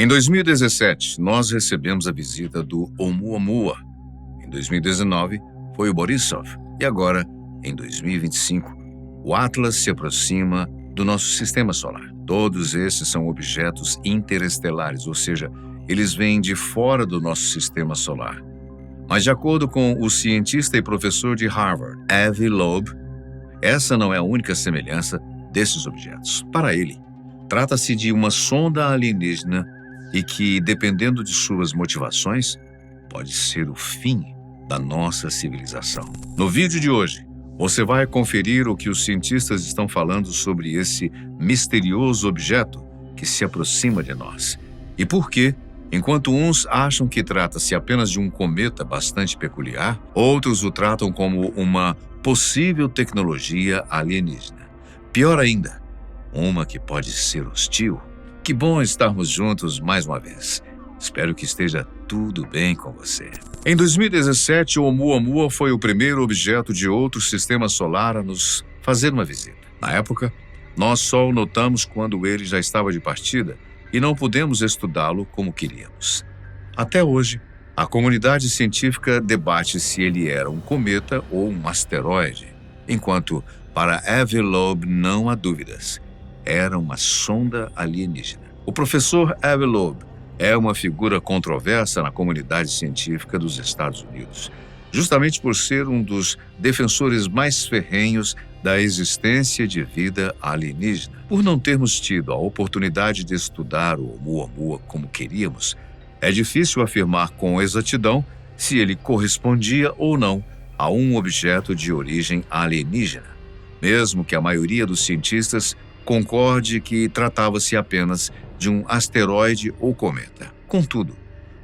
Em 2017, nós recebemos a visita do Oumuamua. Em 2019, foi o Borisov. E agora, em 2025, o Atlas se aproxima do nosso sistema solar. Todos esses são objetos interestelares, ou seja, eles vêm de fora do nosso sistema solar. Mas de acordo com o cientista e professor de Harvard, Avi Loeb, essa não é a única semelhança desses objetos. Para ele, trata-se de uma sonda alienígena e que, dependendo de suas motivações, pode ser o fim da nossa civilização. No vídeo de hoje, você vai conferir o que os cientistas estão falando sobre esse misterioso objeto que se aproxima de nós. E por que, enquanto uns acham que trata-se apenas de um cometa bastante peculiar, outros o tratam como uma possível tecnologia alienígena. Pior ainda, uma que pode ser hostil. Que bom estarmos juntos mais uma vez. Espero que esteja tudo bem com você. Em 2017, o Oumuamua foi o primeiro objeto de outro sistema solar a nos fazer uma visita. Na época, nós só o notamos quando ele já estava de partida e não pudemos estudá-lo como queríamos. Até hoje, a comunidade científica debate se ele era um cometa ou um asteroide, enquanto, para Avi Loeb, não há dúvidas. Era uma sonda alienígena. O professor Avi Loeb é uma figura controversa na comunidade científica dos Estados Unidos, justamente por ser um dos defensores mais ferrenhos da existência de vida alienígena. Por não termos tido a oportunidade de estudar o Oumuamua como queríamos, é difícil afirmar com exatidão se ele correspondia ou não a um objeto de origem alienígena, mesmo que a maioria dos cientistas concorde que tratava-se apenas de um asteroide ou cometa. Contudo,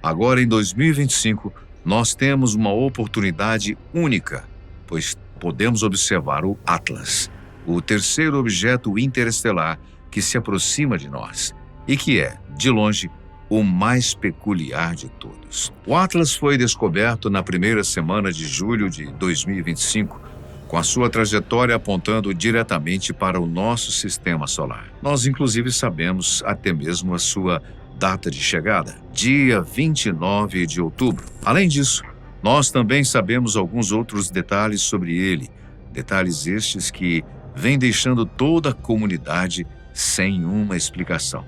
agora em 2025, nós temos uma oportunidade única, pois podemos observar o Atlas, o terceiro objeto interestelar que se aproxima de nós e que é, de longe, o mais peculiar de todos. O Atlas foi descoberto na primeira semana de julho de 2025, com a sua trajetória apontando diretamente para o nosso sistema solar. Nós, inclusive, sabemos até mesmo a sua data de chegada, dia 29 de outubro. Além disso, nós também sabemos alguns outros detalhes sobre ele, detalhes estes que vêm deixando toda a comunidade sem uma explicação.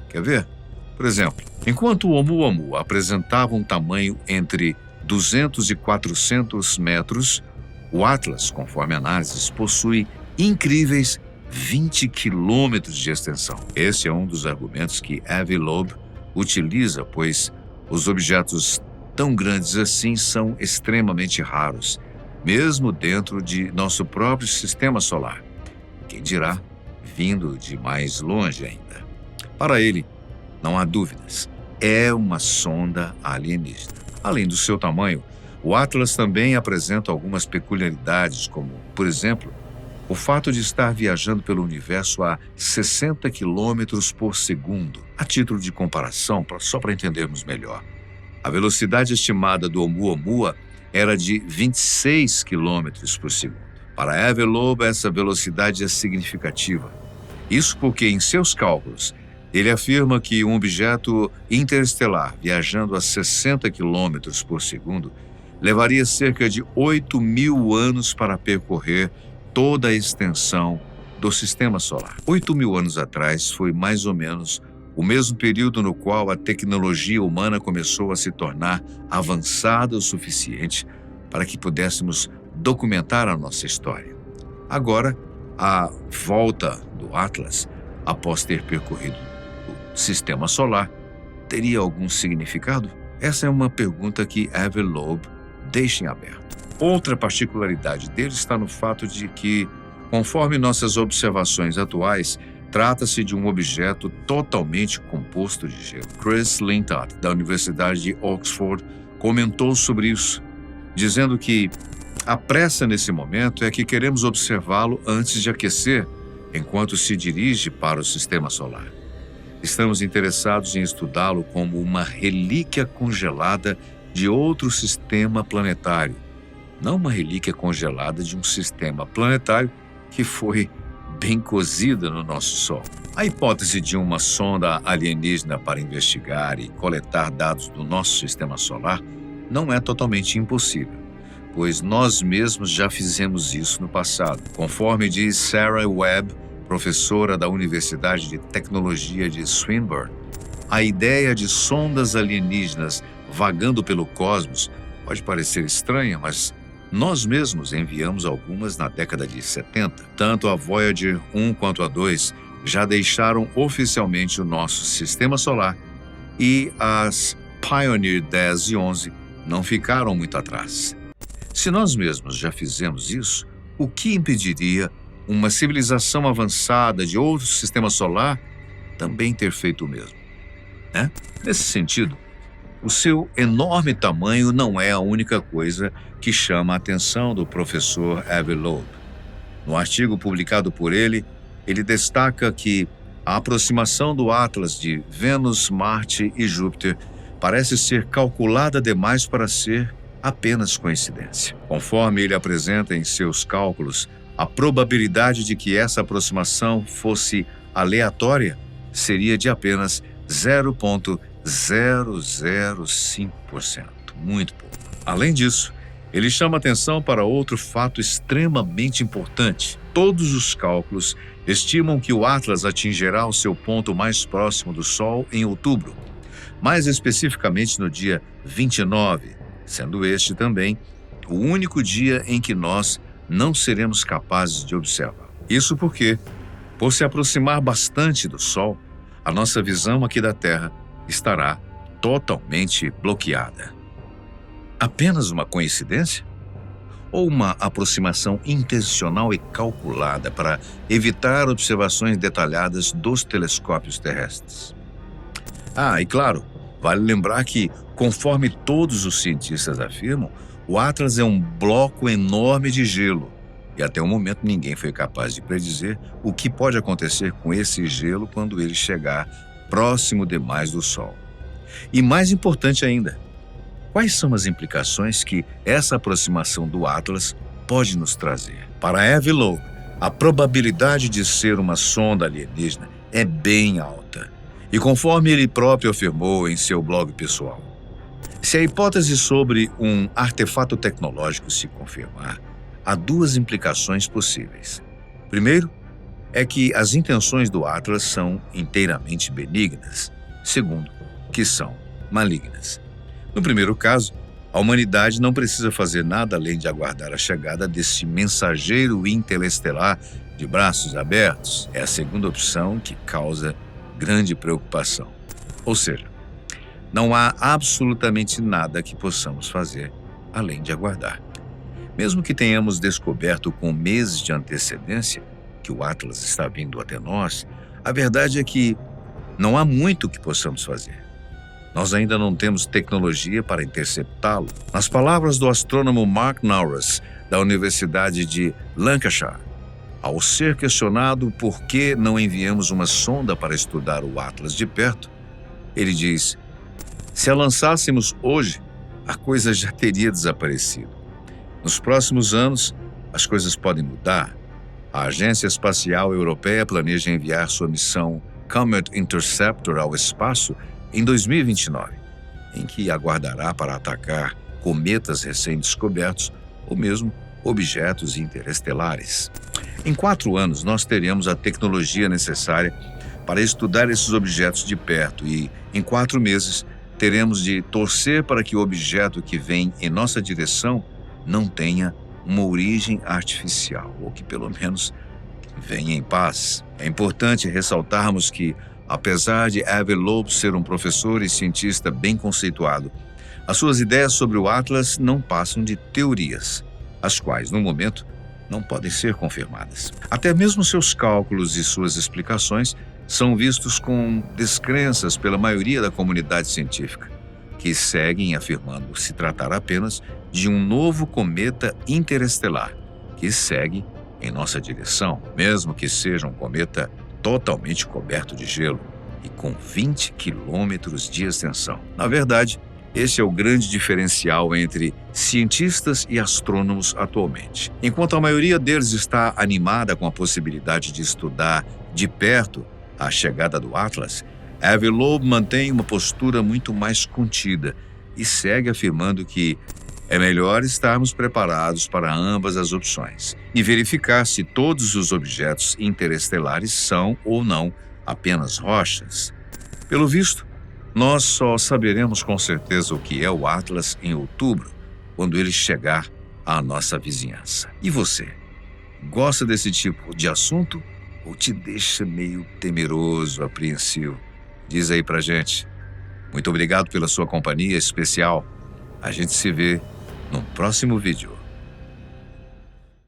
Quer ver? Por exemplo, enquanto o Oumuamua apresentava um tamanho entre 200 e 400 metros, o Atlas, conforme análises, possui incríveis 20 quilômetros de extensão. Esse é um dos argumentos que Avi Loeb utiliza, pois os objetos tão grandes assim são extremamente raros, mesmo dentro de nosso próprio sistema solar. Quem dirá, vindo de mais longe ainda. Para ele, não há dúvidas, é uma sonda alienígena. Além do seu tamanho, o Atlas também apresenta algumas peculiaridades, como, por exemplo, o fato de estar viajando pelo universo a 60 quilômetros por segundo. A título de comparação, só para entendermos melhor, a velocidade estimada do Oumuamua era de 26 quilômetros por segundo. Para Avi Loeb, essa velocidade é significativa. Isso porque, em seus cálculos, ele afirma que um objeto interestelar viajando a 60 quilômetros por segundo levaria cerca de 8.000 anos para percorrer toda a extensão do sistema solar. 8.000 anos atrás foi mais ou menos o mesmo período no qual a tecnologia humana começou a se tornar avançada o suficiente para que pudéssemos documentar a nossa história. Agora, a volta do Atlas, após ter percorrido o sistema solar, teria algum significado? Essa é uma pergunta que Avi Loeb deixa em aberto. Outra particularidade dele está no fato de que, conforme nossas observações atuais, trata-se de um objeto totalmente composto de gelo. Chris Lintott, da Universidade de Oxford, comentou sobre isso, dizendo que a pressa nesse momento é que queremos observá-lo antes de aquecer, enquanto se dirige para o sistema solar. Estamos interessados em estudá-lo como uma relíquia congelada de outro sistema planetário, não uma relíquia congelada de um sistema planetário que foi bem cozida no nosso Sol. A hipótese de uma sonda alienígena para investigar e coletar dados do nosso sistema solar não é totalmente impossível, pois nós mesmos já fizemos isso no passado. Conforme diz Sarah Webb, professora da Universidade de Tecnologia de Swinburne, a ideia de sondas alienígenas vagando pelo cosmos pode parecer estranha, mas nós mesmos enviamos algumas na década de 70. Tanto a Voyager 1 quanto a 2 já deixaram oficialmente o nosso sistema solar e as Pioneer 10 e 11 não ficaram muito atrás. Se nós mesmos já fizemos isso, o que impediria uma civilização avançada de outro sistema solar também ter feito o mesmo, né? Nesse sentido, o seu enorme tamanho não é a única coisa que chama a atenção do professor Avi Loeb. No artigo publicado por ele, ele destaca que a aproximação do Atlas de Vênus, Marte e Júpiter parece ser calculada demais para ser apenas coincidência. Conforme ele apresenta em seus cálculos, a probabilidade de que essa aproximação fosse aleatória seria de apenas 0,005%, muito pouco. Além disso, ele chama atenção para outro fato extremamente importante. Todos os cálculos estimam que o Atlas atingirá o seu ponto mais próximo do Sol em outubro, mais especificamente no dia 29, sendo este também o único dia em que nós não seremos capazes de observar. Isso porque, por se aproximar bastante do Sol, a nossa visão aqui da Terra estará totalmente bloqueada. Apenas uma coincidência? Ou uma aproximação intencional e calculada para evitar observações detalhadas dos telescópios terrestres? E claro, vale lembrar que, conforme todos os cientistas afirmam, o Atlas é um bloco enorme de gelo, e até o momento ninguém foi capaz de predizer o que pode acontecer com esse gelo quando ele chegar próximo demais do Sol. E mais importante ainda, quais são as implicações que essa aproximação do Atlas pode nos trazer? Para Avi Loeb, a probabilidade de ser uma sonda alienígena é bem alta, e conforme ele próprio afirmou em seu blog pessoal, se a hipótese sobre um artefato tecnológico se confirmar, há duas implicações possíveis. Primeiro, é que as intenções do Atlas são inteiramente benignas. Segundo, que são malignas. No primeiro caso, a humanidade não precisa fazer nada além de aguardar a chegada desse mensageiro interestelar de braços abertos. É a segunda opção que causa grande preocupação. Ou seja, não há absolutamente nada que possamos fazer além de aguardar. Mesmo que tenhamos descoberto com meses de antecedência que o Atlas está vindo até nós, a verdade é que não há muito que possamos fazer. Nós ainda não temos tecnologia para interceptá-lo. Nas palavras do astrônomo Mark Norris, da Universidade de Lancashire, ao ser questionado por que não enviamos uma sonda para estudar o Atlas de perto, ele diz: se a lançássemos hoje, a coisa já teria desaparecido. Nos próximos anos, as coisas podem mudar. A Agência Espacial Europeia planeja enviar sua missão Comet Interceptor ao espaço em 2029, em que aguardará para atacar cometas recém-descobertos ou mesmo objetos interestelares. Em 4 anos, nós teremos a tecnologia necessária para estudar esses objetos de perto e, em 4 meses, teremos de torcer para que o objeto que vem em nossa direção não tenha uma origem artificial, ou que pelo menos venha em paz. É importante ressaltarmos que, apesar de Avi Loeb ser um professor e cientista bem conceituado, as suas ideias sobre o Atlas não passam de teorias, as quais, no momento, não podem ser confirmadas. Até mesmo seus cálculos e suas explicações são vistos com descrenças pela maioria da comunidade científica, que seguem afirmando se tratar apenas de um novo cometa interestelar que segue em nossa direção, mesmo que seja um cometa totalmente coberto de gelo e com 20 quilômetros de extensão. Na verdade, Esse é o grande diferencial entre cientistas e astrônomos atualmente. Enquanto a maioria deles está animada com a possibilidade de estudar de perto a chegada do Atlas, Avi Loeb mantém uma postura muito mais contida e segue afirmando que é melhor estarmos preparados para ambas as opções e verificar se todos os objetos interestelares são ou não apenas rochas. Pelo visto, nós só saberemos com certeza o que é o Atlas em outubro, quando ele chegar à nossa vizinhança. E você? Gosta desse tipo de assunto ou te deixa meio temeroso, apreensivo? Diz aí pra gente. Muito obrigado pela sua companhia especial. A gente se vê no próximo vídeo.